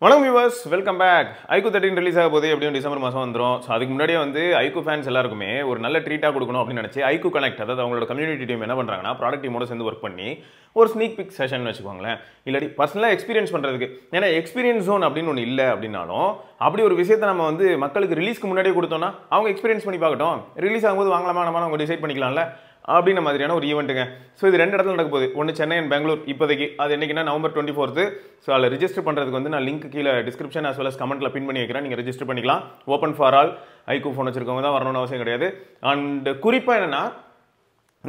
வணக்கம் viewers, welcome back. IQOO 13 release ஆக போகுது. எப்படியும் டிசம்பர் மாதம் வந்துடும். ஸோ அதுக்கு முன்னாடியே ஐக்கூ ஃபேன்ஸ் எல்லாருக்குமே ஒரு நல்ல ட்ரீட்டாக கொடுக்கணும் அப்படின்னு நினச்சி ஐக்கூ கனெக்ட், அதாவது அவங்களோட கம்யூனிட்டி டீம் என்ன பண்ணுறாங்கன்னா ப்ராடக்ட் டீமோட சேர்ந்து ஒர்க் பண்ணி ஒரு ஸ்னீக் பிக் செஷன் வச்சுக்கோங்களேன். இல்லாட்டி பர்சனலாக எக்ஸ்பீரியன்ஸ் பண்ணுறதுக்கு, ஏன்னா எக்ஸ்பீரியன்ஸ் ஜோன் அப்படின்னு ஒன்று இல்லை அப்படின்னாலும் அப்படி ஒரு விஷயத்தை நம்ம மக்களுக்கு ரிலீஸ்க்கு முன்னாடியே கொடுத்தோம்னா அவங்க எக்ஸ்பீரியன்ஸ் பண்ணி பார்க்கட்டும். ரிலீஸ் ஆகும்போது வாங்கலாமா நம்ம அவங்க டிசைட் பண்ணிக்கலாம்ல அப்படின்ற மாதிரியான ஒரு ஈவெண்ட்டுங்க. ஸோ இது 2 இடத்துல நடக்க போகுது. ஒன்று சென்னை அண்ட் பெங்களூர் இப்போதைக்கு. அது என்னைக்குன்னா November 24. ஸோ அதில் ரிஜிஸ்டர் பண்ணுறதுக்கு நான் லிங்க் கீழே டிஸ்கிரிப்ஷன் as well as கமெண்ட்டில் பின் பண்ணி வைக்கிறேன். நீங்கள் ரெஜிஸ்டர் பண்ணிக்கலாம். Open for all. IQOO phone வச்சிருக்கவங்க தான் வரணும்னு அவசியம் கிடையாது. அண்ட் குறிப்பாக என்னென்னா,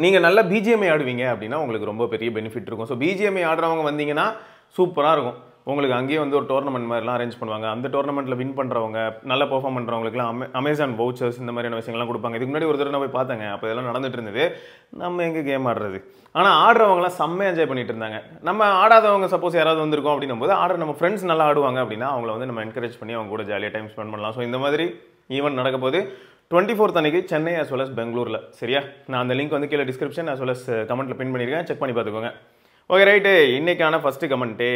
நீங்கள் நல்ல பிஜிஎம்ஐ ஆடுவீங்க அப்படின்னா உங்களுக்கு ரொம்ப பெரிய பெனிஃபிட் இருக்கும். ஸோ பிஜிஎம்ஐ ஆடுறவங்க வந்தீங்கன்னா சூப்பராக இருக்கும். உங்களுக்கு அங்கேயே ஒரு டோர்னமெண்ட் மாதிரிலாம் அரேஞ்ச் பண்ணுவாங்க. அந்த டோர்னமெண்ட்டில் வின் பண்ணுறவங்க, நல்லா பெர்ஃபார்ம் பண்ணுறவங்களுக்குலாம் அமேசான் வவுச்சர்ஸ் இந்த மாதிரியான விஷயங்கள்லாம் கொடுப்பாங்க. இதுக்கு முன்னாடி ஒரு தடவை நான் போய் பார்த்தேங்க. அப்போ இதெல்லாம் நடந்துட்டு இருந்தது. நம்ம எங்கே கேம் ஆடுறது, ஆனால் ஆடுறவங்களாம் செம்மையாக என்ஜாய் பண்ணிட்டு இருந்தாங்க. நம்ம ஆடாதவங்க சப்போஸ் யாராவது வந்திருக்கோம் அப்படின்னும் போது ஆடுற நம்ம ஃப்ரெண்ட்ஸ் நல்லா ஆடுவாங்க அப்படின்னா அவங்கள நம்ம என்கரேஜ் பண்ணி அவங்க கூட ஜாலியாக டைம் ஸ்பெண்ட் பண்ணலாம். ஸோ இந்த மாதிரி ஈவெண்ட் நடக்க போது 24th அன்னைக்கு சென்னை as well as பெங்களூரில். சரியா, நான் அந்த லிங்க் கீழே டிஸ்கிரிப்ஷன் as well as கமெண்ட்டில் பின் பண்ணியிருக்கேன். செக் பண்ணி பார்த்துக்கோங்க. ஓகே ரைட்டு, இன்னைக்கான ஃபஸ்ட்டு கமெண்ட்டே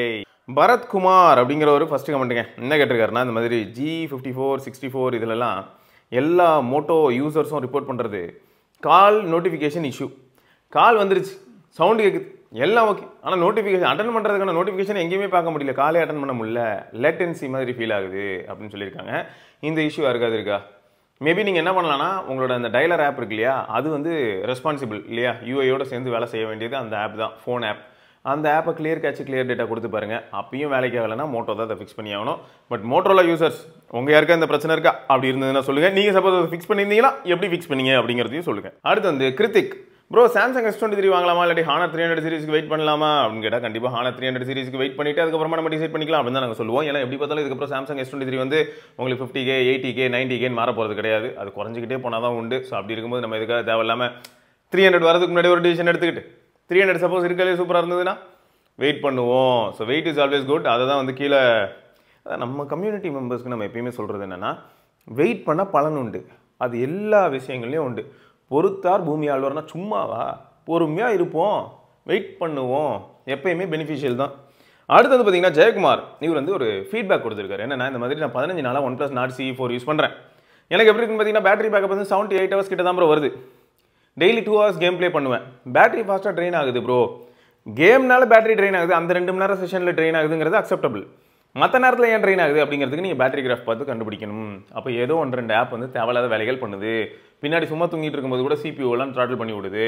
பரத்குமார் அப்படிங்கிற ஒரு ஃபஸ்ட்டு கமெண்ட்டுங்க. என்ன கேட்டிருக்காருன்னா, இந்த மாதிரி G54 64 இதிலெல்லாம் எல்லா மோட்டோ யூசர்ஸும் ரிப்போர்ட் பண்ணுறது கால் நோட்டிஃபிகேஷன் இஷ்யூ. கால் வந்துருச்சு, சவுண்டு கேட்குது, எல்லாம் ஓகே, ஆனால் நோட்டிஃபிகேஷன் அட்டன் பண்ணுறதுக்கான நோட்டிஃபிகேஷன் எங்கேயுமே பார்க்க முடியல, காலே அட்டன் பண்ண முடியல, லேட்டன்சி மாதிரி ஃபீல் ஆகுது அப்படின்னு சொல்லியிருக்காங்க. இந்த இஷ்யூ யாருக்காது இருக்கா? மேபி நீங்கள் என்ன பண்ணலான்னா, உங்களோட அந்த டயலர் ஆப் இருக்கு இல்லையா, அது ரெஸ்பான்சிபிள் இல்லையா, யூஐயோட சேர்ந்து வேலை செய்ய வேண்டியது அந்த ஆப் தான், ஃபோன் ஆப். அந்த ஆப்பை கிளியர் கேட்ச் கிளியர் டேட்டா கொடுத்து பாருங்கள். அப்பயும் வேலைக்கு ஆகலைன்னா மோட்டோ தான் அதை ஃபிக்ஸ் பண்ணி ஆகணும். பட் மோட்டோவில் யூசர்ஸ் உங்கள் யாருக்கா இந்த பிரச்சனை இருக்கா அப்படி இருந்ததுன்னா சொல்லுங்கள். நீங்கள் சப்போஸ் அதை ஃபிக்ஸ் பண்ணியிருந்தீங்களா, எப்படி ஃபிக்ஸ் பண்ணீங்க அப்படிங்கிறதையும் சொல்லுங்கள். அடுத்து கிருத்திக் ப்ரோ, சாம்சங் S23 வாங்கலாமா இல்லாட்டி ஹானர் 300 சீரிஸ்க்கு வெயிட் பண்ணலாமா அப்படின்னு கேட்டால், கண்டிப்பாக ஹானர் 300 சீரிஸ்க்கு வெயிட் பண்ணிவிட்டு அதுக்கப்புறமா நம்ம டிசைட் பண்ணிக்கலாம் அப்படின்னு தான் நாங்கள் சொல்லுவோம். ஏன்னா எப்படி பார்த்தாலும் இதுக்கப்புறம் சாம்சங் S23 உங்களுக்கு 50K 80K 90K மாற போகிறது கிடையாது. அது குறைஞ்சிக்கிட்டே போனால் தான் உண்டு. ஸோ அப்படி இருக்கும்போது நம்ம இதுக்காக தேவையில்லாமல் 300 வரதுக்கு முன்னாடி ஒரு டிசிஷன் எடுத்துக்கிட்டு 300 சப்போஸ் இருக்காலே சூப்பராக இருந்ததுன்னா வெயிட் பண்ணுவோம். So weight is always good. அதை தான் கீழே நம்ம கம்யூனிட்டி மெம்பர்ஸ்க்கு நம்ம எப்பயுமே சொல்கிறது என்னென்னா, வெயிட் பண்ணால் பலன் உண்டு. அது எல்லா விஷயங்கள்லையும் உண்டு. பொறுத்தார் பூமி ஆழ்வார்னா சும்மாவா, பொறுமையாக இருப்போம், வெயிட் பண்ணுவோம், எப்பயுமே பெனிஃபிஷியல் தான். அடுத்தது பார்த்தீங்கன்னா ஜெயக்குமார், இவர் ஒரு ஃபீட்பேக் கொடுத்துருக்காரு. என்னென்னா, இந்த மாதிரி நான் 15 நாளாக OnePlus Nord CE4 யூஸ் பண்ணுறேன். எனக்கு எப்படி இருக்குன்னு பார்த்தீங்கன்னா, பேட்டரி பேக்கப் 78 hours கிட்ட தான் ப்ரோ வருது. டெய்லி 2 hours கேம் ப்ளே பண்ணுவேன். பேட்டரி ஃபாஸ்ட்டாக ட்ரெயின் ஆகுது ப்ரோ. கேம்னால பேட்டரி ட்ரெயின் ஆகுது, அந்த 2 மணி நேரம் செஷனில் ட்ரெயின் ஆகுதுங்கிறது அக்செப்டபிள். மற்ற நேரத்தில் ஏன் ட்ரெயின் ஆகுது அப்படிங்கிறதுக்கு நீங்கள் பேட்டரி கிராஃப் பார்த்து கண்டுபிடிக்கணும். அப்போ ஏதோ 1-2 ஆப் தேவையில்லாத வேலைகள் பண்ணுது. பின்னாடி சும்மா தூங்கிட்டு இருக்கும்போது கூட CPU-எல்லாம் த்ராட்டில் பண்ணி விடுது.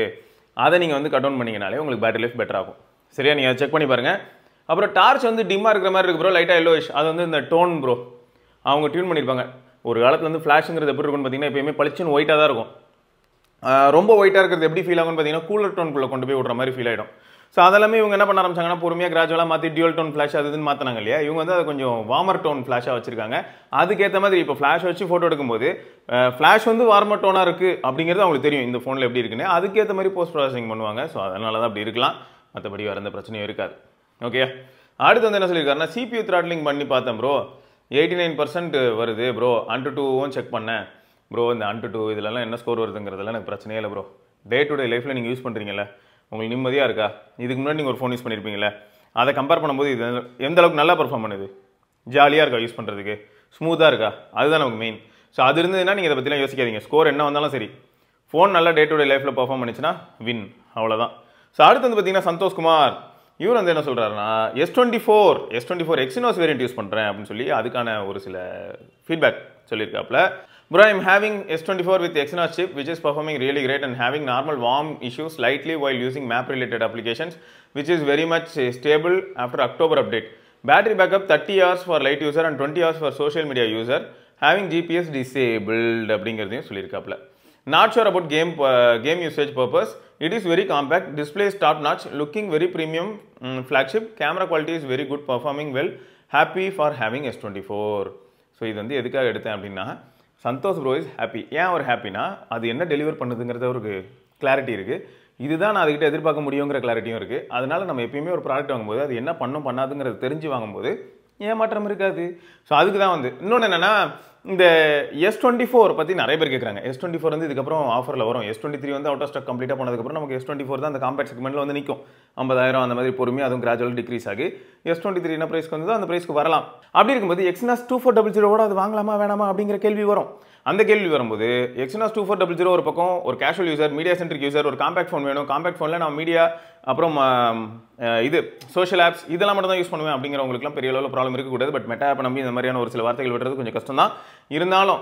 அதை நீங்கள் கட் டவுன் பண்ணிங்கனாலே உங்களுக்கு பேட்டரி லைஃப் பெட்டர் ஆகும். சரியா, நீங்கள் செக் பண்ணி பாருங்கள். அப்புறம் டார்ச் டிம்மாக இருக்கிற மாதிரி இருக்கு ப்ரோ, லைட்டாக எல்லோயிஷ். அது இந்த டோன் ப்ரோ அவங்க டியூன் பண்ணியிருப்பாங்க. ஒரு காலத்தில் ஃப்ளாஷுங்கிறது எப்படி இருக்குன்னு பார்த்தீங்கன்னா, எப்பயுமே பளிச்சுன்னு ஒயிட்டாக தான் இருக்கும். ரொம்ப ஒயிட்டாக இருக்கிறது எப்படி ஃபீல் ஆகும்னு பார்த்தீங்கன்னா, கூலர் டோனுக்குள்ளே கொண்டு போய் விடுற மாதிரி ஃபீல் ஆகிடும். ஸோ அதெல்லாமே இவங்க என்ன பண்ண ஆரம்பிச்சாங்கன்னா, பொறுமையாக கிராஜுவலாக மாற்றி டியூல் டோன் ஃப்ளாஷ் அதுன்னு மாற்றினாங்க இல்லையா. இவங்க அதை கொஞ்சம் வார்மர் டோன் ஃப்ளாஷாக வச்சிருக்காங்க. அதுக்கேற்ற மாதிரி இப்போ ஃப்ளாஷ் வச்சு ஃபோட்டோ எடுக்கும்போது ஃப்ளாஷ் வார்மர் டோனாக இருக்குது அப்படிங்கிறது அவங்களுக்கு தெரியும், இந்த ஃபோனில் எப்படி இருக்குன்னு. அதுக்கேற்ற மாதிரி போஸ்ட் ப்ராசஸிங் பண்ணுவாங்க. ஸோ அதனால தான் அப்படி இருக்கலாம், மற்றபடி வேறு எந்த பிரச்சனையும் இருக்காது. ஓகே, அடுத்து என்ன சொல்லியிருக்காருன்னா, CPU த்ராட்லிங் பண்ணி பார்த்தேன் ப்ரோ, 89% வருது ப்ரோ. Antutu செக் பண்ணேன் ப்ரோ. இந்த Antutu இதெல்லாம் என்ன ஸ்கோர் வருதுங்கிறதெல்லாம் எனக்கு பிரச்சனையே இல்லை ப்ரோ. டே டு டே லைஃப்பில் நீங்கள் யூஸ் பண்ணுறீங்களே, உங்களுக்கு நிம்மதியாக இருக்கா? இதுக்கு முன்னாடி நீங்கள் ஒரு ஃபோன் யூஸ் பண்ணியிருப்பீங்களே, அதை கம்பேர் பண்ணும்போது இது எந்த அளவுக்கு நல்லா பர்ஃபார்ம் பண்ணுது, ஜாலியாக இருக்கா யூஸ் பண்ணுறதுக்கு, ஸ்மூத்தாக இருக்கா, அதுதான் நமக்கு மெயின். ஸோ அது இருந்ததுன்னா நீங்கள் இதை பற்றிலாம் யோசிக்காதீங்க. ஸ்கோர் என்ன வந்தாலும் சரி, ஃபோன் நல்லா டே டு டே லைஃப்பில் பர்ஃபார்ம் பண்ணிச்சுன்னா வின், அவ்வளோதான். ஸோ அடுத்து பார்த்தீங்கன்னா சந்தோஷ்குமார், இவர் என்ன சொல்கிறாருன்னா, S24 Exynos வேரியன்ட் யூஸ் பண்ணுறேன் அப்படின்னு சொல்லி அதுக்கான ஒரு சில feedback சொல்லியிருக்காப்புல. Bro, I'm having S24 with Exynos chip which is performing really great and having normal warm issues slightly while using map related applications which is very much stable after October update. Battery backup 30 hours for light user and 20 hours for social media user. Having GPS disabled அப்படிங்கிறதையும் சொல்லியிருக்காப்புல. Not sure about game usage purpose. It is very compact. Display is top notch. Looking very premium flagship. Camera quality is very good. Performing well. Happy for having S24. So இது எதுக்காக எடுத்தேன் அப்படின்னா, Santhosh bro is happy. ஏன் அவர் ஹாப்பினா, அது என்ன deliver பண்ணுதுங்கிறது அவருக்கு clarity இருக்குது. இதுதான் நான் அதுக்கிட்ட எதிர்பார்க்க முடியுங்கிற கிளாரிட்டியும் இருக்குது. அதனால் நம்ம எப்பயுமே ஒரு ப்ராடக்ட் வாங்கும்போது அது என்ன பண்ணாதுங்கிறது தெரிஞ்சு வாங்கும்போது ஏமாற்றம் இருக்காது. ஸோ அதுக்கு தான் இன்னொன்று என்னென்னா, இந்த S24 பற்றி நிறைய பேர் கேட்குறாங்க. S24 வந்து இதுக்கப்புறம் ஆஃபரில் வரும். S23 வந்து அவுட் ஆஃப் ஸ்டாக் கம்ப்ளீட்டாக போனதுக்கப்புறம் நமக்கு S24 தான் அந்த காம்பேக்ட் செக்மெண்ட்டில் வந்து நிற்கும். 50,000 அந்த மாதிரி பொறுமையாக அதுவும் கிராஜுவல் டிக்ரீஸ் ஆகி S23 என்ன ப்ரைஸ்க்கு வந்ததோ அந்த ப்ரைஸ்க்கு வரலாம். அப்படி இருக்கும்போது Exynos 2400 அது வாங்கலாமா வேணாமா அப்படிங்கிற கேள்வி வரும். அந்த கேள்வி வரும்போது Exynos 2400 ஒரு பக்கம் ஒரு casual user, media centric user, ஒரு காம்பேக்ட் ஃபோன் வேணும், காம்பேக்ட் ஃபோனில் நான் மீடியா அப்புறம் இது சோஷியல் ஆப்ஸ் இதெல்லாம் மட்டும் தான் யூஸ் பண்ணுவேன் அப்படிங்கிறவங்களுக்குலாம் பெரிய அளவில் ப்ராப்ளம் இருக்கக்கூடாது. பட் மெட்டா ஆப் நம்பி இந்த மாதிரியான ஒரு சில வார்த்தைகள் விடுறது கொஞ்சம் கஷ்டம் தான். இருந்தாலும்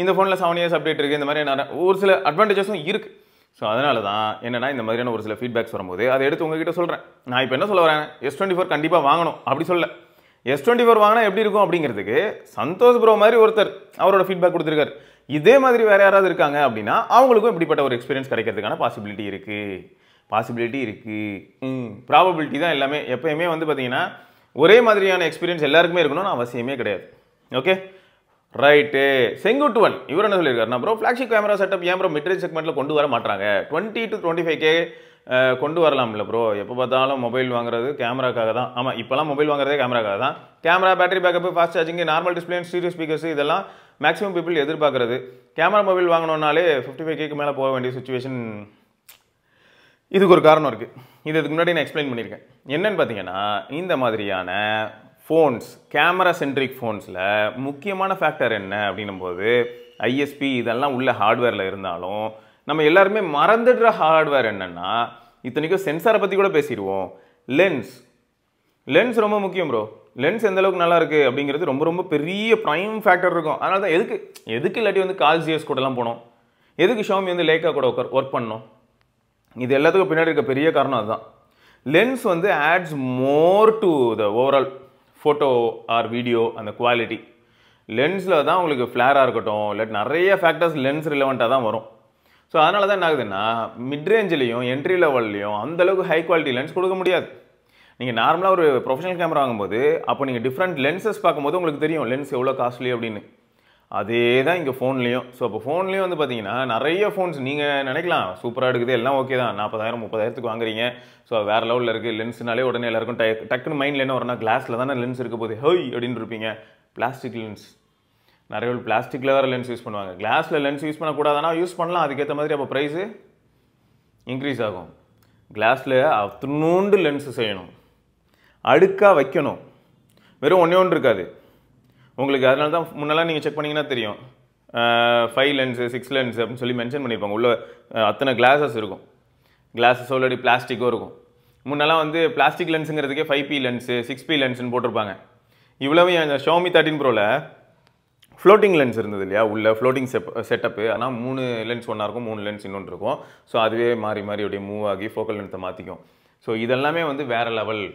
இந்த ஃபோனில் 7 இயர்ஸ் அப்டேட் இருக்குது, இந்த மாதிரியான ஒரு சில அட்வான்டேஜஸும் இருக்குது. ஸோ அதனால தான் என்னென்னா இந்த மாதிரியான ஒரு சில ஃபீட்பேக்ஸ் வரும்போது அதை எடுத்து உங்ககிட்ட சொல்கிறேன். நான் இப்போ என்ன சொல்ல வரேன், S24 கண்டிப்பாக வாங்கணும் அப்படி சொல்ல. S24 வாங்கினா எப்படி இருக்கும் அப்படிங்கிறதுக்கு சந்தோஷ் ப்ரோ மாதிரி ஒருத்தர் அவரோட ஃபீட்பேக் கொடுத்துருக்காரு. இதே மாதிரி வேறு யாராவது இருக்காங்க அப்படின்னா அவங்களுக்கும் இப்படிப்பட்ட ஒரு எக்ஸ்பீரியன்ஸ் கிடைக்கிறதுக்கான பாசிபிலிட்டி இருக்குது. ப்ராபபிலிட்டி தான் எல்லாமே. எப்பயுமே வந்து பார்த்தீங்கன்னா ஒரே மாதிரியான எக்ஸ்பீரியன்ஸ் எல்லாருக்குமே இருக்கணும்னு அவசியமே கிடையாது. Okay right. செங்குட்டுவன் இவர் என்ன சொல்லியிருக்காருன்னா, ப்ரோ ஃப்ளாக்ஷிப் கேமரா செட்டப் ஏன் ப்ரோ மிட்ரேஞ்ச் செக்மெண்ட்டில் கொண்டு வர மாட்டாங்க? 20 to 25K கொண்டு வரலாம்ல ப்ரோ. எப்போ பார்த்தாலும் மொபைல் வாங்குறது கேமராக்காக தான். ஆமாம், இப்போலாம் மொபைல் வாங்குறதே கேமராக்காக தான். Camera, battery backup, fast charging, normal display, stereo speakers இதெல்லாம் மேக்ஸிமம் பீப்புள் எதிர்பார்க்குறது. கேமரா மொபைல் வாங்கணுன்னாலே 55K மேலே போக வேண்டிய சுச்சுவேஷன். இதுக்கு ஒரு காரணம் இருக்குது. இதுக்கு முன்னாடி நான் எக்ஸ்பிளைன் பண்ணியிருக்கேன். என்னன்னு பார்த்தீங்கன்னா, இந்த மாதிரியான ஃபோன்ஸ் கேமரா சென்ட்ரிக் ஃபோன்ஸில் முக்கியமான ஃபேக்டர் என்ன அப்படின்னும் போது ஐஎஸ்பி இதெல்லாம் உள்ள ஹார்ட்வேரில் இருந்தாலும் நம்ம எல்லாருமே மறந்துடுற ஹார்ட்வேர் என்னென்னா, இத்தனைக்கும் சென்சாரை பற்றி கூட பேசிடுவோம். லென்ஸ் ரொம்ப முக்கியம் ப்ரோ. லென்ஸ் எந்த அளவுக்கு நல்லா இருக்குது அப்படிங்கிறது ரொம்ப ரொம்ப பெரிய ப்ரைம் ஃபேக்டர் இருக்கும். அதனால தான் எதுக்கு இல்லாட்டி வந்து கால்சியஸ் கூடலாம் போனோம், எதுக்கு ஷாமி வந்து லேக்கா கூட ஒர்க் பண்ணோம். இது எல்லாத்துக்கும் பின்னாடி இருக்க பெரிய காரணம் அதுதான். லென்ஸ் வந்து adds more to the overall photo or video அந்த குவாலிட்டி. லென்ஸில் தான் உங்களுக்கு ஃப்ளேராக இருக்கட்டும் இல்லாட்டி நிறைய ஃபேக்டர்ஸ் லென்ஸ் ரிலவெண்ட்டாக தான் வரும். ஸோ அதனால தான் என்ன ஆகுதுன்னா, மிட்ரேஞ்சிலையும் என்ட்ரி லெவல்லையும் அந்தளவுக்கு ஹை குவாலிட்டி லென்ஸ் கொடுக்க முடியாது. நீங்கள் நார்மலாக ஒரு ப்ரொஃபஷனல் கேமரா வாங்கும்போது அப்போ நீங்கள் டிஃப்ரெண்ட் லென்சஸ் பார்க்கும்போது உங்களுக்கு தெரியும் லென்ஸ் எவ்வளோ காஸ்ட்லி அப்படின்னு. அதே தான் இங்கே ஃபோன்லேயும். ஸோ அப்போ ஃபோன்லேயும் வந்து பார்த்தீங்கன்னா நிறைய ஃபோன்ஸ் நீங்கள் நினைக்கலாம் சூப்பராக இருக்குது, எல்லாம் ஓகே தான், 40,000 30,000 வாங்குறீங்க, ஸோ வேறு லெவலில் இருக்குது. லென்ஸ்னாலே உடனே எல்லாருக்கும் டக்குன்னு மைண்டில் என்ன வரணும், கிளாஸில் தானே லென்ஸ் இருக்க போது ஹோய் அப்படின்னு இருப்பீங்க. பிளாஸ்டிக் லென்ஸ், நிறைய பேர் பிளாஸ்டிக்கில் வேறு லென்ஸ் யூஸ் பண்ணுவாங்க. கிளாஸில் லென்ஸ் யூஸ் பண்ணக்கூடாதுன்னா யூஸ் பண்ணலாம், அதுக்கேற்ற மாதிரி அப்போ ப்ரைஸு இன்க்ரீஸ் ஆகும். கிளாஸில் அத்தனூண்டு லென்ஸு செய்யணும், அடுக்காக வைக்கணும், வெறும் ஒன்று இருக்காது உங்களுக்கு. அதனால தான் முன்னெல்லாம் நீங்கள் செக் பண்ணிங்கன்னா தெரியும் 5 லென்ஸு 6 லென்ஸ் அப்படின்னு சொல்லி மென்ஷன் பண்ணியிருப்பாங்க. உள்ள அத்தனை கிளாஸஸ் இருக்கும், கிளாஸஸ் ஆல்ரெடி பிளாஸ்டிக்கும் இருக்கும். முன்னெல்லாம் வந்து பிளாஸ்டிக் லென்ஸுங்கிறதுக்கே 5P லென்ஸு 6P லென்ஸ்னு போட்டிருப்பாங்க. இவ்வளவு அந்த Xiaomi 13 Proவில் ஃப்ளோட்டிங் லென்ஸ் இருந்தது இல்லையா, உள்ள ஃப்ளோட்டிங் செட்டப்பு. ஆனால் 3 லென்ஸ் ஒன்றா இருக்கும், 3 லென்ஸ் இன்னொன்று இருக்கும். ஸோ அதுவே மாறி அப்படியே மூவ் ஆகி ஃபோக்கல் லென்த்தை மாற்றிக்கும். ஸோ இதெல்லாமே வந்து வேறு லெவல்,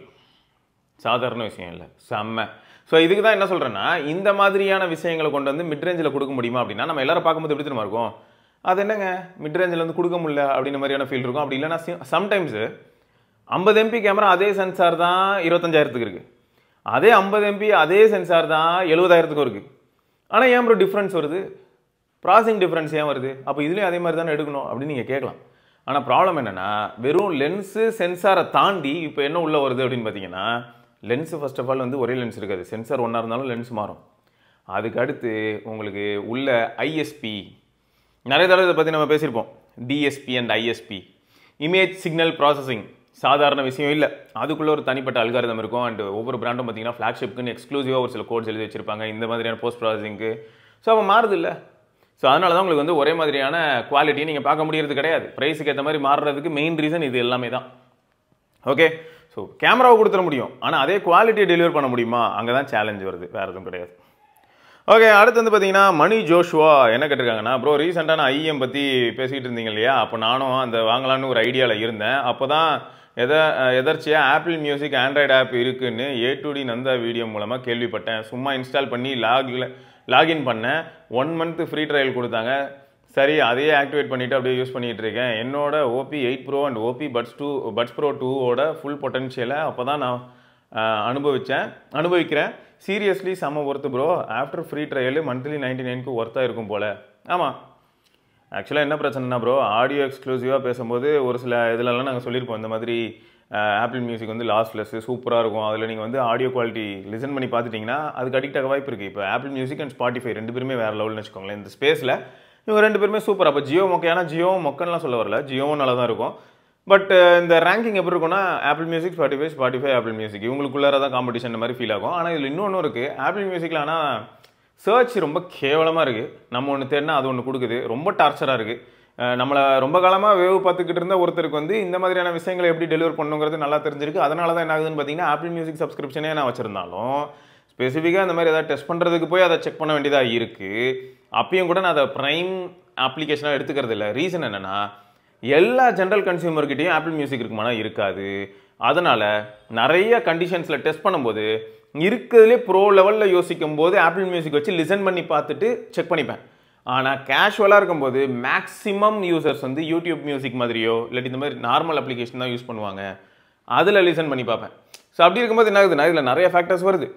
சாதாரண விஷயம் இல்லை, செம்ம. ஸோ இதுக்கு தான் என்ன சொல்கிறேன்னா, இந்த மாதிரியான விஷயங்களை கொண்டு வந்து மிட்ரேஞ்சில் கொடுக்க முடியுமா அப்படின்னா நம்ம எல்லாரும் பார்க்கும்போது எப்படி தெரியுமா இருக்கும், அது என்னங்க மிட்ரேஞ்சில் வந்து கொடுக்க முடியல அப்படின்ற மாதிரியான ஃபீல் இருக்கும். அப்படி இல்லைனா சம்டைம்ஸு 50 MP கேமரா அதே சென்சார் தான் 25,000 இருக்குது, அதே 50 MP அதே சென்சார் தான் 70,000 இருக்குது. ஆனால் ஏன் ப்ரோ டிஃப்ரென்ஸ் வருது, ப்ராசஸிங் டிஃப்ரென்ஸ் ஏன் வருது, அப்போ இதுலேயும் அதே மாதிரி தானே எடுக்கணும் அப்படின்னு நீங்கள் கேட்கலாம். ஆனால் ப்ராப்ளம் என்னென்னா, வெறும் லென்ஸு சென்சாரை தாண்டி இப்போ என்ன உள்ளே வருது அப்படின்னு பார்த்தீங்கன்னா, லென்ஸு ஃபர்ஸ்ட் ஆஃப் ஆல் வந்து ஒரே லென்ஸ் இருக்காது, சென்சார் ஒன்றா இருந்தாலும் லென்ஸ் மாறும். அதுக்கு அடுத்து உங்களுக்கு உள்ள ஐஎஸ்பி, நிறைய தடவை இதை பற்றி நம்ம பேசியிருப்போம். DSP and ISP, image signal processing, சாதாரண விஷயம் இல்லை. அதுக்குள்ளே ஒரு தனிப்பட்ட அல்காரிதம் இருக்கும். அண்ட் ஒவ்வொரு பிராண்டும் பார்த்தீங்கன்னா ஃப்ளாக்ஷிப்புக்குன்னு எக்ஸ்க்ளூசிவாக ஒரு சில கோட்ஸ் எழுதி வச்சிருப்பாங்க இந்த மாதிரியான போஸ்ட் ப்ராசஸிங்க்கு. ஸோ அப்போ மாறுது இல்லை. ஸோ அதனால தான் உங்களுக்கு வந்து ஒரே மாதிரியான குவாலிட்டியை நீங்கள் பார்க்க முடியறது கிடையாது. ப்ரைஸுக்கு ஏற்ற மாதிரி மாறுறதுக்கு மெயின் ரீசன் இது எல்லாமே தான். ஓகே, ஸோ கேமராவை கொடுத்துட முடியும், ஆனால் அதே குவாலிட்டியை டெலிவர் பண்ண முடியுமா, அங்கே தான் சேலஞ்ச் வருது, வேறு எதுவும் கிடையாது. ஓகே, அடுத்து வந்து பார்த்தீங்கன்னா மணி ஜோஷுவா என்ன கேட்டிருக்காங்கன்னா, ப்ரோ ரீசெண்டாக நான் ஐஎம் பற்றி பேசிகிட்டு இருந்தீங்க இல்லையா, அப்போ நானும் அந்த வாங்கலான்னு ஒரு ஐடியாவில் இருந்தேன். அப்போ தான் எதர்ச்சியாக ஆப்பிள் மியூசிக் ஆண்ட்ராய்டு ஆப் இருக்குன்னு A2D நந்தா வீடியோ மூலமாக கேள்விப்பட்டேன். சும்மா இன்ஸ்டால் பண்ணி லாகின் பண்ணேன். 1 month ஃப்ரீ ட்ரையல் கொடுத்தாங்க. சரி, அதையே ஆக்டிவேட் பண்ணிவிட்டு அப்படியே யூஸ் பண்ணிகிட்டு இருக்கேன். என்னோட OP 8 Pro and OP Buds Pro 2ஓட ஃபுல் பொட்டன்ஷியலை அப்போ தான் நான் அனுபவிக்கிறேன். சீரியஸ்லி செம்ம worth bro. After free trial monthly 99க்கு ஒர்த்தாக இருக்கும் போல். ஆமாம், ஆக்சுவலாக என்ன பிரச்சனைனா ப்ரோ, ஆடியோ எக்ஸ்க்ளூசிவாக பேசும்போது ஒரு சில இதிலலாம் நாங்கள் சொல்லியிருப்போம், இந்த மாதிரி ஆப்பிள் மியூசிக் வந்து லாஸ்லெஸ் சூப்பராக இருக்கும். அதில் நீங்கள் வந்து ஆடியோ குவாலிட்டி லிசன் பண்ணி பார்த்துட்டிங்கன்னா அதுக்கு அடிக்ட் ஆக வாய்ப்பு இருக்குது. இப்போ ஆப்பிள் மியூசிக் அண்ட் ஸ்பாட்டிஃபை 2 பேருமே வேறு லெவல்னு வச்சுக்கோங்களேன். இந்த ஸ்பேஸில் இவங்க 2 பேருமே சூப்பர். அப்போ ஜியோ மொக்கையான ஜியோவும் மொக்கன்லாம் சொல்ல வரல, ஜியோவும் நல்லா தான் இருக்கும். பட் இந்த ரேங்கிங் எப்படி இருக்குன்னா Apple Music Spotify Apple Music இவங்களுக்குள்ளார தான் காம்படிஷன் மாதிரி ஃபீல் ஆகும். ஆனால் இதில் இன்னொன்று இருக்குது ஆப்பிள் மியூசிக்கில். ஆனால் சர்ச் ரொம்ப கேவலமாக இருக்குது. நம்ம ஒன்று தேடினா அது ஒன்று கொடுக்குது. ரொம்ப டார்ச்சராக இருக்குது. நம்மளை ரொம்ப காலமாக வேவ் பார்த்துக்கிட்டு இருந்த ஒருத்தருக்கு வந்து இந்த மாதிரியான விஷயங்களை எப்படி டெலிவர் பண்ணுங்கிறது நல்லா தெரிஞ்சிருக்கு. அதனால தான் என்ன ஆகுதுன்னு பார்த்தீங்கன்னா ஆப்பிள் மியூசிக் சப்ஸ்கிரிப்ஷனே நான் வச்சுருந்தாலும் ஸ்பெசிஃபிக்காக இந்த மாதிரி ஏதாவது டெஸ்ட் பண்ணுறதுக்கு போய் அதை செக் பண்ண வேண்டியதாக இருக்குது. அப்பயும் கூட நான் அதை ப்ரைம் அப்ளிகேஷனாக எடுத்துக்கிறது இல்லை. ரீசன் என்னென்னா எல்லா ஜென்ரல் கன்சியூமர்கிட்டையும் ஆப்பிள் மியூசிக் இருக்குமானா இருக்காது. அதனால் நிறைய கண்டிஷன்ஸில் டெஸ்ட் பண்ணும்போது இருக்கிறதுலே ப்ரோ லெவலில் யோசிக்கும் போது ஆப்பிள் மியூசிக் வச்சு லிசன் பண்ணி பார்த்துட்டு செக் பண்ணிப்பேன். ஆனால் கேஷுவலாக இருக்கும்போது மேக்ஸிமம் யூசர்ஸ் வந்து யூடியூப் மியூசிக் மாதிரியோ இல்லாட்டி இந்த மாதிரி நார்மல் அப்ளிகேஷன் தான் யூஸ் பண்ணுவாங்க. அதில் லிசன் பண்ணி பார்ப்பேன். ஸோ அப்படி இருக்கும்போது என்ன ஆகுதுன்னா இதில் நிறைய ஃபேக்டர்ஸ் வருது.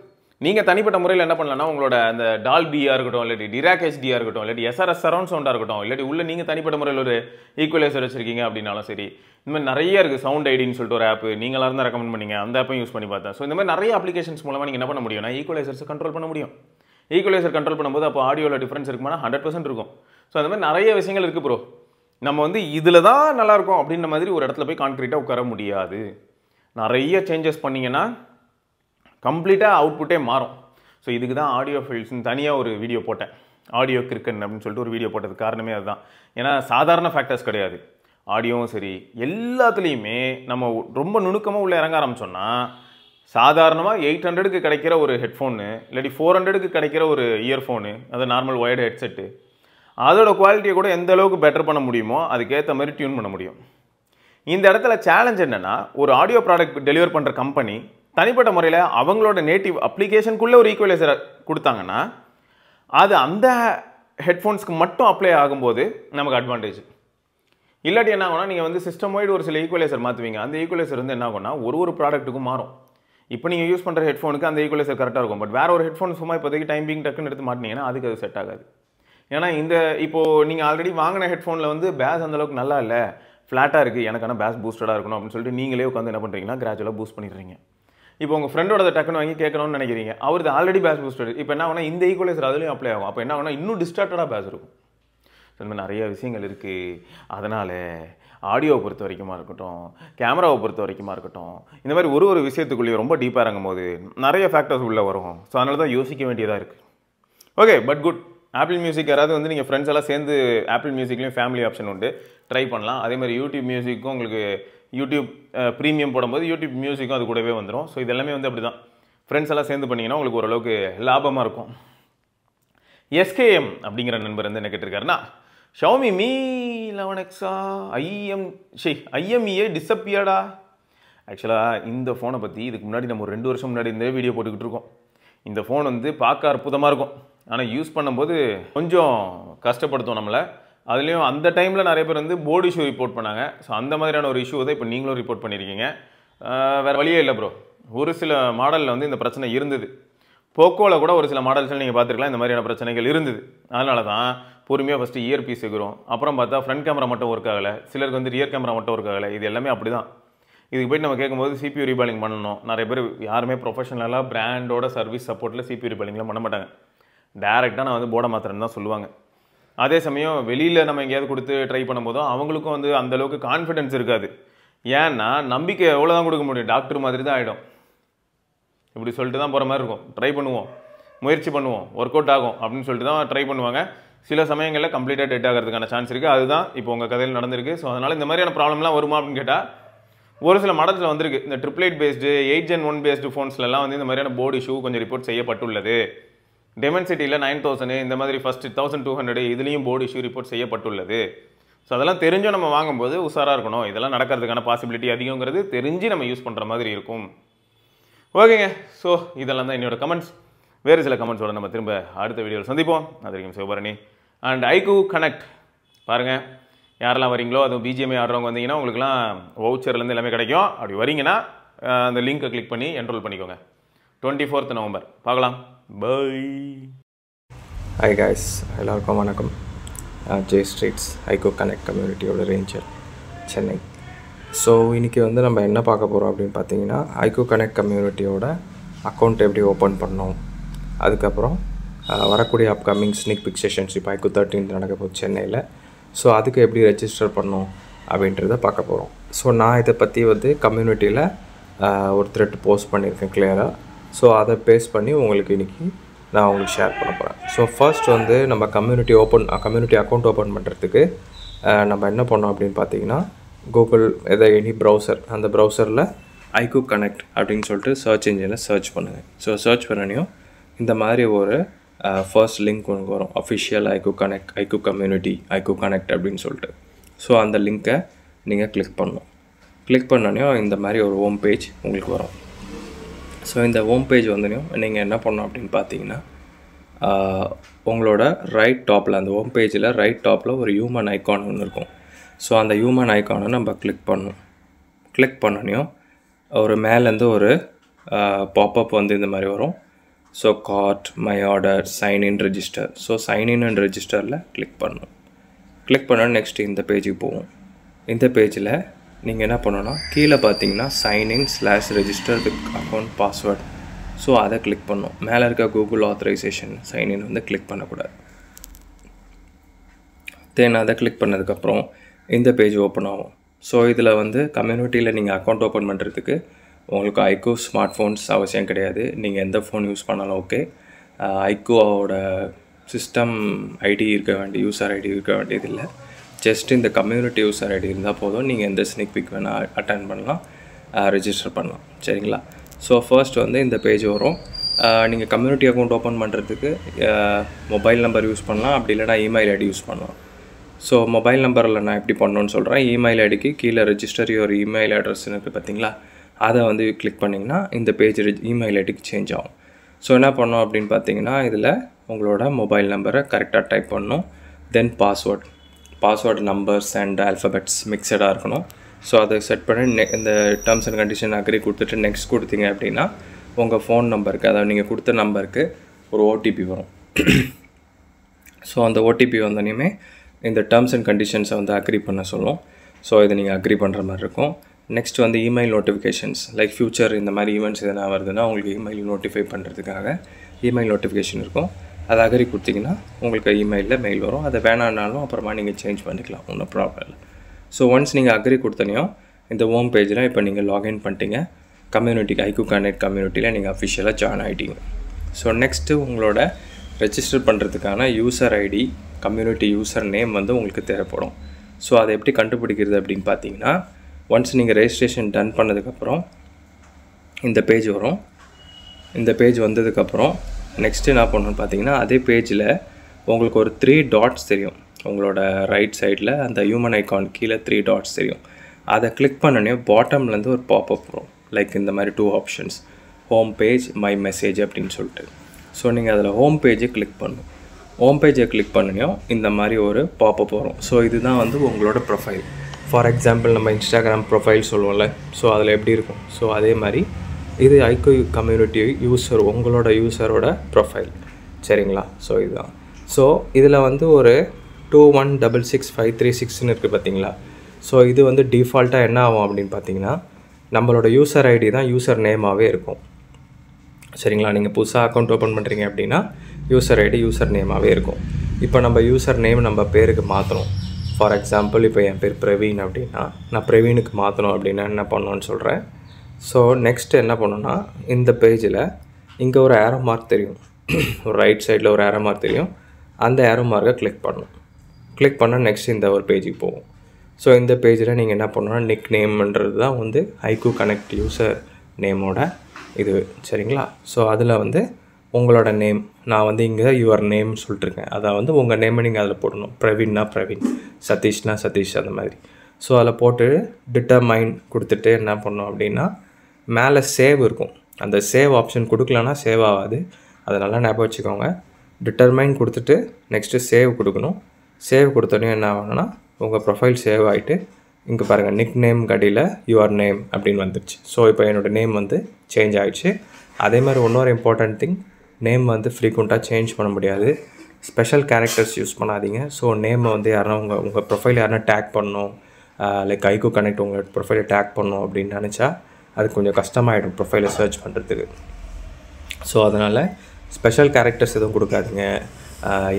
நீங்கள் தனிப்பட்ட முறையில் என்ன பண்ணலாம்னா உங்களோட அந்த டால்பியாக இருக்கட்டும் இல்லாட்டி டிராக் ஹெச்டியாக இருக்கட்டும் இல்லாட்டி எஸ்ஆர்எஸ் சரௌண்ட் சவுண்டாக இருக்கட்டும் இல்லாட்டி உள்ள நீங்கள் தனிப்பட்ட முறையில் ஒரு ஈக்குவலைசர் வச்சிருக்கீங்க அப்படின்னாலும் சரி. இந்த மாதிரி நிறைய இருக்குது. சவுண்ட் ஐடின்னு சொல்லிட்டு ஒரு ஆப் நீங்களாக இருந்தால் ரெக்கமெண்ட் பண்ணிங்க, அந்த ஆப்பையும் யூஸ் பண்ணி பார்த்தேன். ஸோ இந்த மாதிரி நிறைய அப்ளிகேஷன்ஸ் மூலமாக நீங்கள் என்ன பண்ண முடியும்னா ஈக்குவலைசர்ஸை கண்ட்ரோல் பண்ண முடியும். ஈக்குவலைசர் கண்ட்ரோல் பண்ணும்போது அப்போ ஆடியோவில் டிஃப்ரென்ஸ் இருக்குமானா 100% இருக்கும். ஸோ அந்த மாதிரி நிறைய விஷயங்கள் இருக்குது ப்ரோ. நம்ம வந்து இதில் தான் நல்லாயிருக்கும் அப்படின்ற மாதிரி ஒரு இடத்துல போய் கான்க்ரீட்டாக உட்கார முடியாது. நிறைய சேஞ்சஸ் பண்ணிங்கன்னா கம்ப்ளீட்டாக அவுட்புட்டே மாறும். ஸோ இதுக்கு தான் ஆடியோ ஃபீல்ட்ஸ்னு தனியாக ஒரு வீடியோ போட்டேன். ஆடியோ கிரிக்கன் அப்படின்னு சொல்லிட்டு ஒரு வீடியோ போட்டது காரணமே அதுதான். ஏன்னா சாதாரண ஃபேக்டர்ஸ் கிடையாது. ஆடியோவும் சரி எல்லாத்துலேயுமே நம்ம ரொம்ப நுணுக்கமாக உள்ளே இறங்க ஆரம்பிச்சோன்னா சாதாரணமாக 800க்கு கிடைக்கிற ஒரு ஹெட்ஃபோனு இல்லாட்டி 400க்கு கிடைக்கிற ஒரு இயர்ஃபோனு, அது நார்மல் ஒயர்டு ஹெட்செட்டு, அதோட குவாலிட்டியை கூட எந்த அளவுக்கு பெட்டர் பண்ண முடியுமோ அதுக்கேற்ற மாதிரி டியூன் பண்ண முடியும். இந்த இடத்துல சேலஞ்ச் என்னென்னா ஒரு ஆடியோ ப்ராடக்ட் டெலிவர் பண்ணுற கம்பெனி தனிப்பட்ட முறையில் அவங்களோட நேட்டிவ் அப்ளிகேஷனுக்குள்ளே ஒரு ஈக்குவலைசரை கொடுத்தாங்கன்னா அது அந்த ஹெட்ஃபோன்ஸ்க்கு மட்டும் அப்ளை ஆகும்போது நமக்கு அட்வான்டேஜ். இல்லாட்டி என்ன ஆகும்னா நீங்கள் வந்து சிஸ்டம் வைடு ஒரு சில ஈக்குவலைசர் மாற்றுவீங்க. அந்த ஈக்குவலைசர் வந்து என்ன ஆகும்னா ஒரு ப்ராடக்ட்டுக்கும் மாறும். இப்போ நீங்கள் யூஸ் பண்ணுற ஹெட்ஃபோனுக்கு அந்த ஈக்குவலைசர் கரெக்டாக இருக்கும். பட் வேறு ஒரு ஹெட்ஃபோன் சும்மா இப்போதைக்கு டைமிங் டக்குன்னு எடுத்து மாட்டினீங்கன்னா அதுக்கு அது செட் ஆகாது. ஏன்னா இப்போது நீங்கள் ஆல்ரெடி வாங்கின ஹெட்ஃபோனில் வந்து பேஸ் அந்தளவுக்கு நல்லா இல்லை, ஃப்ளாட்டாக இருக்குது, எனக்கான பேஸ் பூஸ்டடாக இருக்கணும் அப்படின்னு சொல்லிட்டு நீங்களே உட்காந்து என்ன பண்ணுறீங்கன்னா கிராஜுவலாக பூஸ்ட் பண்ணிடுறீங்க. இப்போ உங்கள் ஃப்ரெண்டோட டக்குன்னு வாங்கி கேட்கணும்னு நினைக்கிறீங்க, அவருக்கு ஆல்ரெடி பேஸ் பூஸ்டட். இப்போ என்ன ஆகுனா இந்த ஈக்குவலைசர் அதுலேயும் அப்ளை ஆகும். அப்போ என்ன ஆகுனா இன்னும் டிஸ்டார்டடாக பேஸ் இருக்கும். ஸோ இந்த மாதிரி நிறைய விஷயங்கள் இருக்குது. அதனால் ஆடியோவை பொறுத்த வரைக்குமா இருக்கட்டும், கேமராவை பொறுத்த வரைக்குமா இருக்கட்டும், இந்த மாதிரி ஒரு விஷயத்துக்குள்ளேயே ரொம்ப டீப்பாக இறங்கும் போது நிறைய ஃபேக்டர்ஸ் உள்ளே வரும். ஸோ அதனால தான் யோசிக்க வேண்டியதாக இருக்குது. Okay, but good. Apple music யாராவது வந்து நீங்கள் ஃப்ரெண்ட்ஸ் எல்லாம் சேர்ந்து ஆப்பிள் மியூசிக்லேயும் ஃபேமிலி ஆப்ஷன் உண்டு, ட்ரை பண்ணலாம். அதே மாதிரி யூடியூப் மியூசிக்கும் உங்களுக்கு யூடியூப் ப்ரீமியம் போடும்போது யூடியூப் மியூசிக்கும் அது கூடவே வந்துடும். ஸோ இதெல்லாமே வந்து அப்படி தான் ஃப்ரெண்ட்ஸ் எல்லாம் சேர்ந்து பண்ணிங்கன்னா உங்களுக்கு ஓரளவுக்கு லாபமாக இருக்கும். எஸ்கேஎம் அப்படிங்கிற நண்பர் வந்து என்ன கேட்டிருக்காருன்னா ஷவுமி மீ 11X ஐஎம்இஏ டிஸப்பியர்டா. ஆக்சுவலாக இந்த ஃபோனை பற்றி இதுக்கு முன்னாடி நம்ம ஒரு 2 வருஷம் முன்னாடி இந்த வீடியோ போட்டுக்கிட்டு இருக்கோம். இந்த ஃபோன் வந்து பார்க்க அற்புதமாக இருக்கும், ஆனால் யூஸ் பண்ணும்போது கொஞ்சம் கஷ்டப்படுத்தும் நம்மளை. அதுலேயும் அந்த டைமில் நிறைய பேர் வந்து போர்டு இஷ்யூ ரிப்போர்ட் பண்ணாங்க. ஸோ அந்த மாதிரியான ஒரு இஷ்யூ தான் இப்போ நீங்களும் ரிப்போர்ட் பண்ணியிருக்கீங்க. வேறு வழியே இல்லை ப்ரோ. ஒரு சில மாடலில் வந்து இந்த பிரச்சனை இருந்தது. போக்கோவில் கூட ஒரு சில மாடல்ஸில் நீங்கள் பார்த்துருக்கலாம் இந்த மாதிரியான பிரச்சனைகள் இருந்தது. அதனால தான் பொறுமையாக ஃபஸ்ட்டு இயர் பீஸ் இருக்கிறோம், அப்புறம் பார்த்தா ஃப்ரண்ட் கேமரா மட்டும் ஒர்க் ஆகலை, சிலருக்கு வந்து ரியர் கேமரா மட்டும் ஒர்க் ஆகலை. இது எல்லாமே அப்படி தான். இதுக்கு போய்ட்டு நம்ம கேட்கும்போது CPU ரீபாலிங் பண்ணணும். நிறைய பேர் யாருமே ப்ரொஃபஷனலாக பிராண்டோட சர்வீஸ் சப்போர்ட்டில் CPU ரீபாலிங்லாம் பண்ண மாட்டாங்க. டேரெக்டாக நான் வந்து போட மாத்திரன்னு தான் சொல்லுவாங்க. அதே சமயம் வெளியில் நம்ம எங்கேயாவது கொடுத்து ட்ரை பண்ணும்போதும் அவங்களுக்கும் வந்து அந்தளவுக்கு கான்ஃபிடென்ஸ் இருக்காது. ஏன்னா நம்பிக்கை எவ்வளோ தான் கொடுக்க முடியும், டாக்டர் மாதிரி தான் ஆகிடும். இப்படி சொல்லிட்டு தான் போகிற மாதிரி இருக்கும். ட்ரை பண்ணுவோம், முயற்சி பண்ணுவோம், ஒர்க் அவுட் ஆகும் அப்படின்னு சொல்லிட்டு தான் ட்ரை பண்ணுவாங்க. சில சமயங்களில் கம்ப்ளீட்டாக டெட் ஆகிறதுக்கான சான்ஸ் இருக்குது. அதுதான் இப்போ உங்கள் கதையில் நடந்திருக்கு. ஸோ அதனால் இந்த மாதிரியான ப்ராப்ளம்லாம் வருமா அப்படின்னு கேட்டால் ஒரு சில மாடல்ஸில் வந்திருக்கு. இந்த 888 பேஸ்டு 8 Gen 1 பேஸ்டு ஃபோன்ஸ்லாம் வந்து இந்த மாதிரியான போர்டு இஷ்யூ கொஞ்சம் ரிப்போர்ட் செய்யப்பட்டுள்ளது. டெமென்சிட்டியில் 9000 இந்த மாதிரி ஃபஸ்ட்டு 1200 இதுலேயும் போர்டு இஷ்யூ ரிப்போர்ட் செய்யப்பட்டுள்ளது. ஸோ அதெல்லாம் தெரிஞ்சும் நம்ம வாங்கும்போது உஷாராக இருக்கணும். இதெல்லாம் நடக்கிறதுக்கான பாசிபிலிட்டி அதிகங்கிறது தெரிஞ்சு நம்ம யூஸ் பண்ணுற மாதிரி இருக்கும். ஓகேங்க, ஸோ இதெல்லாம் தான் என்னோட கமெண்ட்ஸ். வேறு சில கமெண்ட்ஸோட நம்ம திரும்ப அடுத்த வீடியோவில் சந்திப்போம். அது வரைக்கும் சிவபரணி அண்ட் ஐக்கூ கனெக்ட் பாருங்கள். யாரெல்லாம் வரீங்களோ அதுவும் பிஜிஎம்ஐ ஆடுறவங்க வந்தீங்கன்னா உங்களுக்குலாம் வவுச்சர்லேருந்து எல்லாமே கிடைக்கும். அப்படி வரீங்கன்னா அந்த லிங்க்கை கிளிக் பண்ணி என்ரோல் பண்ணிக்கோங்க. 24th நவம்பர் பார்க்கலாம். பை. ஹாய் காய்ஸ், எல்லாருக்கும் வணக்கம். ஜே ஸ்ட்ரீட்ஸ் ஐக்கூ கனெக்ட் கம்யூனிட்டியோட ரேஞ்சர், சென்னை. ஸோ இன்றைக்கி வந்து நம்ம என்ன பார்க்க போகிறோம் அப்படின்னு பார்த்தீங்கன்னா ஐக்கூ கனெக்ட் கம்யூனிட்டியோட அக்கௌண்ட் எப்படி ஓப்பன் பண்ணோம், அதுக்கப்புறம் வரக்கூடிய அப்கமிங் ஸ்னீக் பிக் செஷன்ஸ் இப்போ ஐக்கூ 13 நடக்க போகுது சென்னையில். ஸோ அதுக்கு எப்படி ரெஜிஸ்டர் பண்ணோம் அப்படின்றத பார்க்க போகிறோம். ஸோ நான் இதை பற்றி வந்து கம்யூனிட்டியில் ஒரு த்ரெட் போஸ்ட் பண்ணியிருக்கேன் கிளியராக. ஸோ அதை பேஸ் பண்ணி உங்களுக்கு இன்றைக்கி நான் உங்களுக்கு ஷேர் பண்ண போகிறேன். ஸோ ஃபர்ஸ்ட் வந்து நம்ம கம்யூனிட்டி அக்கௌண்ட் ஓப்பன் பண்ணுறதுக்கு நம்ம என்ன பண்ணோம் அப்படின்னு பார்த்தீங்கன்னா கூகுள் எனி ப்ரௌசர், அந்த ப்ரௌசரில் ஐக்கூ கனெக்ட் அப்படின்னு சொல்லிட்டு சர்ச் இன்ஜினில் சர்ச் பண்ணுங்கள். ஸோ சர்ச் பண்ணனையும் இந்த மாதிரி ஒரு ஃபர்ஸ்ட் லிங்க் ஒன்று வரும், official iQOO connect, iQOO community, iQOO connect அப்படின்னு சொல்லிட்டு. ஸோ அந்த லிங்க்கை நீங்கள் கிளிக் பண்ணணும். கிளிக் பண்ணனையும் இந்த மாதிரி ஒரு ஹோம் பேஜ் உங்களுக்கு வரும். ஸோ இந்த ஹோம் பேஜ் வந்தனையும் நீங்கள் என்ன பண்ணணும் அப்படின்னு பார்த்தீங்கன்னா உங்களோட ரைட் டாப்பில், அந்த ஹோம் பேஜில் ரைட் டாப்பில் ஒரு ஹியூமன் ஐக்கான் ஒன்று இருக்கும். ஸோ அந்த ஹியூமன் ஐக்கானை நம்ம கிளிக் பண்ணணும். கிளிக் பண்ணனையும் ஒரு மேலேருந்து ஒரு பாப்அப் வந்து இந்த மாதிரி வரும். So card, my order, sign in, register. So sign in and ரெஜிஸ்டரில் கிளிக் பண்ணணும். கிளிக் பண்ண நெக்ஸ்ட்டு இந்த பேஜுக்கு போகும். இந்த பேஜில் நீங்கள் என்ன பண்ணணும்னா கீழே பார்த்தீங்கன்னா sign-in/register with account password. So அதை கிளிக் பண்ணணும். மேலே இருக்க கூகுள் ஆத்தரைசேஷன் சைன்இன் வந்து கிளிக் பண்ணக்கூடாது. தென் அதை கிளிக் பண்ணதுக்கப்புறம் இந்த பேஜ் ஓப்பன் ஆகும். ஸோ இதில் வந்து கம்யூனிட்டியில் நீங்கள் அக்கௌண்ட் ஓப்பன் பண்ணுறதுக்கு உங்களுக்கு ஐக்கூ ஸ்மார்ட் ஃபோன்ஸ் அவசியம் கிடையாது. நீங்கள் எந்த ஃபோன் யூஸ் பண்ணாலும் ஓகே. ஐக்கூவோட சிஸ்டம் ஐடி யூசர் ஐடி இருக்க வேண்டியதில்லை. ஜஸ்ட் இந்த கம்யூனிட்டி யூசர் ஐடி இருந்தால் போதும். நீங்கள் எந்த ஸ்னீக் பிக் வேணால் அட்டன் பண்ணலாம், ரெஜிஸ்டர் பண்ணலாம். சரிங்களா? ஸோ ஃபர்ஸ்ட் வந்து இந்த பேஜ் வரும். நீங்கள் கம்யூனிட்டி அக்கௌண்ட் ஓப்பன் பண்ணுறதுக்கு மொபைல் நம்பர் யூஸ் பண்ணலாம், அப்படி இல்லைனா இமெயில் ஐடி யூஸ் பண்ணலாம். ஸோ மொபைல் நம்பரில் நான் எப்படி பண்ணணுன்னு சொல்கிறேன். இமெயில் ஐடிக்கு கீழே ரெஜிஸ்டர் யுவர் இமெயில் அட்ரஸ்ன்னு இருக்குது பார்த்தீங்களா, அதை வந்து கிளிக் பண்ணிங்கன்னா இந்த பேஜ் இமெயில் ஐடிக்கு சேஞ்ச் ஆகும். ஸோ என்ன பண்ணோம் அப்படின்னு பார்த்தீங்கன்னா இதில் உங்களோட மொபைல் நம்பரை கரெக்டாக டைப் பண்ணணும். தென் பாஸ்வேர்டு நம்பர்ஸ் அண்ட் ஆல்ஃபபெட்ஸ் மிக்சடாக இருக்கணும். ஸோ அதை செட் பண்ணி இந்த டேர்ம்ஸ் அண்ட் கண்டிஷன் அக்ரி கொடுத்துட்டு நெக்ஸ்ட் கொடுத்தீங்க அப்படின்னா உங்கள் ஃபோன் நம்பருக்கு, அதாவது நீங்கள் கொடுத்த நம்பருக்கு ஒரு ஓடிபி வரும். ஸோ அந்த ஓடிபி வந்தோடனே இந்த டேர்ம்ஸ் அண்ட் கண்டிஷன்ஸை வந்து அக்ரி பண்ண சொல்லும். ஸோ இதை நீங்கள் அக்ரி பண்ணுற மாதிரி இருக்கும். நெக்ஸ்ட் வந்து இமெயில் நோட்டிஃபிகேஷன்ஸ், லைக் ஃப்யூச்சர் இந்த மாதிரி ஈவெண்ட்ஸ் எதனா வருதுன்னா உங்களுக்கு இமெயில் நோட்டிஃபை பண்ணுறதுக்காக இமெயில் நோட்டிஃபிகேஷன் இருக்கும். அதை அக்ரி கொடுத்தீங்கன்னா உங்களுக்கு இமெயிலில் மெயில் வரும். அதை வேணான்னாலும் அப்புறமா நீங்கள் சேஞ்ச் பண்ணிக்கலாம், ஒன்றும் ப்ராப்ளம் இல்லை. ஸோ ஒன்ஸ் நீங்கள் அக்ரி கொடுத்தனையும் இந்த ஹோம் பேஜில் இப்போ நீங்கள் லாகின் பண்ணிட்டீங்க. கம்யூனிட்டிக்கு ஐக்கூ கனெக்ட் கம்யூனிட்டியில் நீங்கள் அஃபிஷியலாக ஜாயின் ஆகிட்டீங்க. ஸோ நெக்ஸ்ட்டு உங்களோட ரெஜிஸ்டர் பண்ணுறதுக்கான user ID, community user name வந்து உங்களுக்கு தேவைப்படும். ஸோ அதை எப்படி கண்டுபிடிக்கிறது அப்படின்னு பார்த்தீங்கன்னா ஒன்ஸ் நீங்கள் ரெஜிஸ்ட்ரேஷன் டன் பண்ணதுக்கப்புறம் இந்த பேஜ் வரும். இந்த பேஜ் வந்ததுக்கப்புறம் நெக்ஸ்ட்டு என்ன பண்ணணும்னு பார்த்தீங்கன்னா அதே பேஜில் உங்களுக்கு ஒரு 3 டாட்ஸ் தெரியும். உங்களோட ரைட் சைடில் அந்த ஹியூமன் ஐக்கான் கீழே 3 டாட்ஸ் தெரியும். அதை கிளிக் பண்ணனே பாட்டம்லேருந்து ஒரு பாப்அப் வரும், லைக் இந்த மாதிரி 2 options, home page, my message அப்படின்னு சொல்லிட்டு. ஸோ நீங்கள் அதில் ஹோம் பேஜை கிளிக் பண்ணணும். ஹோம் பேஜை கிளிக் பண்ணனையும் இந்த மாதிரி ஒரு பாப்அப் வரும். ஸோ இதுதான் வந்து உங்களோட ப்ரொஃபைல். ஃபார் எக்ஸாம்பிள் நம்ம இன்ஸ்டாகிராம் ப்ரொஃபைல் சொல்லுவோம்ல, ஸோ அதில் எப்படி இருக்கும், ஸோ அதே மாதிரி இது ஐக்கூ கம்யூனிட்டி யூசர், உங்களோட யூசரோட ப்ரொஃபைல். சரிங்களா? ஸோ இதுதான். ஸோ இதில் வந்து ஒரு 21665336ன்னு இருக்குது பார்த்தீங்களா. ஸோ இது வந்து டிஃபால்ட்டாக என்ன ஆகும் அப்படின்னு பார்த்தீங்கன்னா நம்மளோட யூசர் ஐடி தான் யூசர் நேமாகவே இருக்கும். சரிங்களா? நீங்கள் புதுசாக அக்கௌண்ட் ஓப்பன் பண்ணுறீங்க அப்படின்னா யூசர் ஐடி யூசர் நேமாகவே இருக்கும். இப்போ நம்ம யூசர் நேம் நம்ம பேருக்கு மாற்றணும். ஃபார் எக்ஸாம்பிள் இப்போ என் பேர் பிரவீன் அப்படின்னா நான் பிரவீனுக்கு மாற்றணும் அப்படின்னா என்ன பண்ணணும்னு சொல்கிறேன். ஸோ நெக்ஸ்ட்டு என்ன பண்ணணுன்னா இந்த பேஜில் இங்கே ஒரு ஏரோ மார்க் தெரியும், ஒரு ரைட் சைடில் ஒரு ஏரோ மார்க் தெரியும். அந்த ஏரோ மார்க்கை கிளிக் பண்ணணும். கிளிக் பண்ணால் நெக்ஸ்ட் இந்த ஒரு பேஜுக்கு போகும். ஸோ இந்த பேஜில் நீங்கள் என்ன பண்ணணும்னா நிக் நேம்ன்றது தான் வந்து ஐக்கூ கனெக்ட் யூசர் நேமோட இது. சரிங்களா? ஸோ அதில் வந்து உங்களோட நேம், நான் வந்து இங்கே யுவர் நேம் சொல்லிட்டுருக்கேன், அதை வந்து உங்கள் நேமை நீங்கள் அதில் போடணும். பிரவீன்னா பிரவீன், சதீஷ்னா சதீஷ், அந்த மாதிரி. ஸோ அதில் போட்டு டிட்டர்மைன் கொடுத்துட்டு என்ன பண்ணணும் அப்படின்னா மேலே சேவ் இருக்கும். அந்த சேவ் ஆப்ஷன் கொடுக்கலன்னா சேவ் ஆகாது, அதை நல்லா ஞாபகம் வச்சுக்கோங்க. டிட்டர்மைன் கொடுத்துட்டு நெக்ஸ்ட்டு சேவ் கொடுக்கணும். சேவ் கொடுத்தோன்னே என்ன ஆகணும்னா உங்கள் ப்ரொஃபைல் சேவ் ஆகிட்டு இங்கே பாருங்கள் நிக் நேம் கடியில் யுவர் நேம் அப்படின்னு வந்துடுச்சு. ஸோ இப்போ என்னோடய நேம் வந்து சேஞ்ச் ஆகிடுச்சு. அதே மாதிரி இன்னொரு இம்பார்ட்டன்ட் திங், நேம் வந்து ஃப்ரீக்வெண்ட்டாக சேஞ்ச் பண்ண முடியாது. ஸ்பெஷல் கேரக்டர்ஸ் யூஸ் பண்ணாதீங்க. ஸோ நேமை வந்து யாருன்னா உங்கள் ப்ரொஃபைல் யாருன்னா டேக் பண்ணணும், லைக் ஐக்கூ கனெக்ட் உங்களோட ப்ரொஃபைலை டேக் பண்ணோம் அப்படின்னு நினச்சா அது கொஞ்சம் கஷ்டமாயிடும் ப்ரொஃபைலை சர்ச் பண்ணுறதுக்கு. ஸோ அதனால் ஸ்பெஷல் கேரக்டர்ஸ் எதுவும் கொடுக்காதீங்க,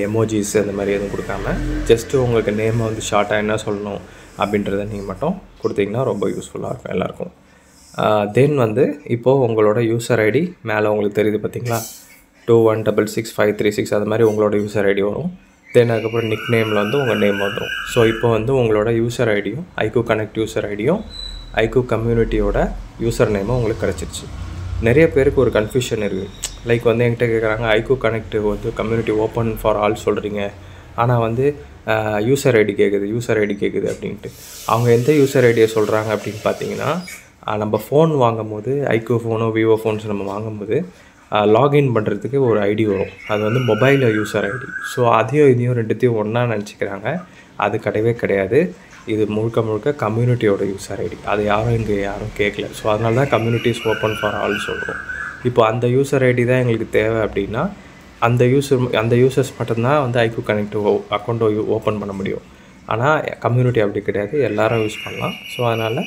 எமோஜிஸ் அந்த மாதிரி எதுவும் கொடுக்காம ஜஸ்ட்டு உங்களுக்கு நேமை வந்து ஷார்ட்டாக என்ன சொல்லணும் அப்படின்றத நீங்கள் மட்டும் கொடுத்தீங்கன்னா ரொம்ப யூஸ்ஃபுல்லாக இருக்கும் எல்லாேருக்கும். தென் வந்து இப்போது உங்களோட யூசர் ஐடி மேலே உங்களுக்கு தெரியுது பார்த்தீங்களா, 21666536 அது மாதிரி உங்களோட யூசர் ஐடி வரும். தென் அதுக்கப்புறம் நிக் நேமில் வந்து உங்கள் நேம் வந்துடும். ஸோ இப்போ வந்து உங்களோட யூசர் ஐடியும் ஐக்கூ கனெக்ட் யூசர் ஐடியும் ஐக்கூ கம்யூனிட்டியோட யூசர் நேமும் உங்களுக்கு கிடச்சிருச்சு. நிறைய பேருக்கு ஒரு கன்ஃபியூஷன் இருக்குது. லைக் வந்து என்கிட்ட கேட்குறாங்க, ஐக்கூ கனெக்ட் வந்து கம்யூனிட்டி ஓப்பன் ஃபார் ஆல் சொல்கிறீங்க, ஆனால் வந்து யூசர் ஐடி கேட்குது அப்படின்ட்டு. அவங்க எந்த யூசர் ஐடியை சொல்கிறாங்க அப்படின்னு பார்த்தீங்கன்னா, நம்ம ஃபோன் வாங்கும்போது ஐக்கூ ஃபோனோ விவோ ஃபோன்ஸ் நம்ம வாங்கும்போது லாகின் பண்ணுறதுக்கு ஒரு ஐடி வரும், அது வந்து மொபைல் யூசர் ஐடி. ஸோ அதையும் இதையும் ரெண்டுத்தையும் ஒன்றா நினச்சிக்கிறாங்க. அது கிடையாது. இது முழுக்க கம்யூனிட்டியோட யூசர் ஐடி. அது யாரும் கேட்கல. ஸோ அதனால தான் கம்யூனிட்டிஸ் ஓப்பன் ஃபார் ஆல் சொல்கிறோம். இப்போ அந்த யூசர் ஐடி தான் எங்களுக்கு தேவை அப்படின்னா அந்த யூசர்ஸ் மட்டும்தான் வந்து ஐக்கூ கனெக்ட் அக்கௌண்ட்டை ஓப்பன் பண்ண முடியும். ஆனால் கம்யூனிட்டி அப்படி கிடையாது, எல்லோரும் யூஸ் பண்ணலாம். ஸோ அதனால்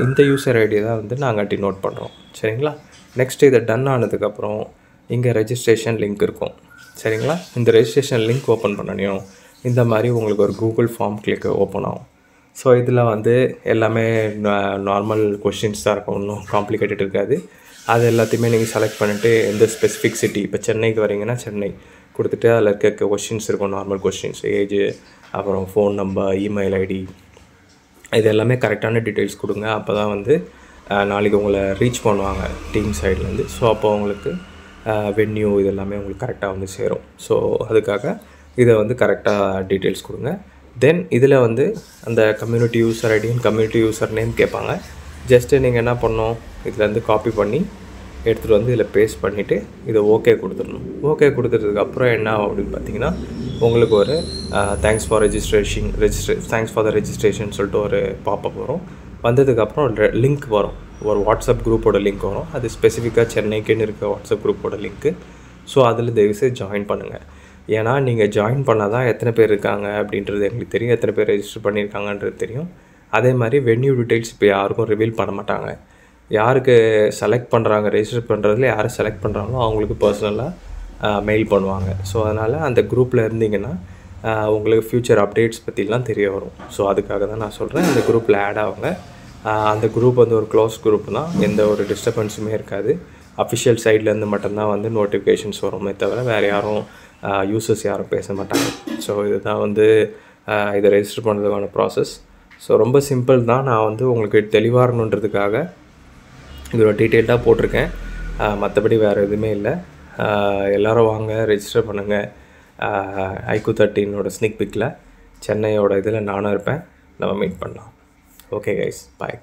இந்த யூசர் ஐடியை தான் வந்து நாங்கள் டினோட் பண்ணுறோம். சரிங்களா? நெக்ஸ்ட்டு இதை டன் ஆனதுக்கப்புறம் இங்கே ரெஜிஸ்ட்ரேஷன் லிங்க் இருக்கும். சரிங்களா? இந்த ரெஜிஸ்ட்ரேஷன் லிங்க் ஓப்பன் பண்ணணும். இந்த மாதிரி உங்களுக்கு ஒரு கூகுள் ஃபார்ம் கிளிக் ஓப்பன் ஆகும். ஸோ இதில் வந்து எல்லாமே நார்மல் கொஷின்ஸ் தான் இருக்கும், ஒன்றும் காம்ப்ளிகேட்டட் இருக்காது. அது எல்லாத்தையுமே நீங்கள் செலக்ட் பண்ணிவிட்டு எந்த ஸ்பெசிஃபிக் சிட்டி, இப்போ சென்னைக்கு வரீங்கன்னா சென்னை கொடுத்துட்டு அதில் இருக்க கொஷின்ஸ் இருக்கும், நார்மல் கொஷின்ஸ், ஏஜ், அப்புறம் ஃபோன் நம்பர், இமெயில் ஐடி, இது எல்லாமே கரெக்டான டீட்டெயில்ஸ் கொடுங்க. அப்போ தான் வந்து நாளைக்கு உங்களை ரீச் பண்ணுவாங்க டீம் சைட்லேருந்து. ஸோ அப்போ உங்களுக்கு வென்யூ இது எல்லாமே உங்களுக்கு கரெக்டாக வந்து சேரும். ஸோ அதுக்காக இதை வந்து கரெக்டாக டீட்டெயில்ஸ் கொடுங்க. தென் இதில் வந்து அந்த கம்யூனிட்டி யூசர் ஐடியும் கம்யூனிட்டி யூசர் நேம் கேட்பாங்க. ஜஸ்ட்டு நீங்கள் என்ன பண்ணணும், இதிலேருந்து காப்பி பண்ணி எடுத்துகிட்டு வந்து இதில் பேஸ்ட் பண்ணிவிட்டு இதை ஓகே கொடுத்துடணும். ஓகே கொடுத்துட்டதுக்கப்புறம் என்ன ஆகும் அப்படின்னு பார்த்தீங்கன்னா, உங்களுக்கு ஒரு தேங்க்ஸ் ஃபார் த ரெஜிஸ்ட்ரேஷன் சொல்லிட்டு ஒரு பாப்பப் வரும். வந்ததுக்கப்புறம் ஒரு லிங்க் வரும், ஒரு வாட்ஸ்அப் குரூப்போட லிங்க் வரும். அது ஸ்பெசிஃபிக்காக சென்னைக்குன்னு இருக்க வாட்ஸ்அப் குரூப்போட லிங்க்கு. ஸோ அதில் தயவுசெய்து ஜாயின் பண்ணுங்கள். ஏன்னா நீங்கள் ஜாயின் பண்ணால் தான் எத்தனை பேர் இருக்காங்க அப்படின்றது எங்களுக்கு தெரியும், எத்தனை பேர் ரெஜிஸ்டர் பண்ணியிருக்காங்கன்றது தெரியும். அதே மாதிரி வென்யூ டீட்டெயில்ஸ் இப்போ யாருக்கும் ரிவீல் பண்ண மாட்டாங்க. யாருக்கு செலக்ட் பண்ணுறாங்க, ரெஜிஸ்டர் பண்ணுறதுல யார் செலக்ட் பண்ணுறாங்களோ அவங்களுக்கு பர்சனலாக மெயில் பண்ணுவாங்க. ஸோ அதனால் அந்த குரூப்பில் இருந்தீங்கன்னா உங்களுக்கு ஃப்யூச்சர் அப்டேட்ஸ் பற்றிலாம் தெரிய வரும். ஸோ அதுக்காக தான் நான் சொல்கிறேன், அந்த குரூப்பில் ஆட் ஆகுங்க. அந்த குரூப் வந்து ஒரு க்ளோஸ் குரூப் தான், எந்த ஒரு டிஸ்டர்பன்ஸுமே இருக்காது. அஃபிஷியல் சைட்லேருந்து மட்டும்தான் வந்து நோட்டிஃபிகேஷன்ஸ் வருமே தவிர வேறு யாரும் யூசர்ஸ் யாரும் பேச மாட்டாங்க. ஸோ இதுதான் வந்து இதை ரெஜிஸ்டர் பண்ணுறதுக்கான ப்ராசஸ். ஸோ ரொம்ப சிம்பிள் தான். நான் வந்து உங்களுக்கு தெளிவாக இருக்கணுன்றதுக்காக இதோட டீட்டெயில்டாக போட்டிருக்கேன், மற்றபடி வேறு எதுவுமே இல்லை. எல்லோரும் வாங்க, ரெஜிஸ்டர் பண்ணுங்கள். ஐக்கூ 13 ஸ்னிக் பிக்கில் சென்னையோட இதில் நானும் இருப்பேன். நம்ம மீட் பண்ணலாம். ஓகே கைஸ், பாய்.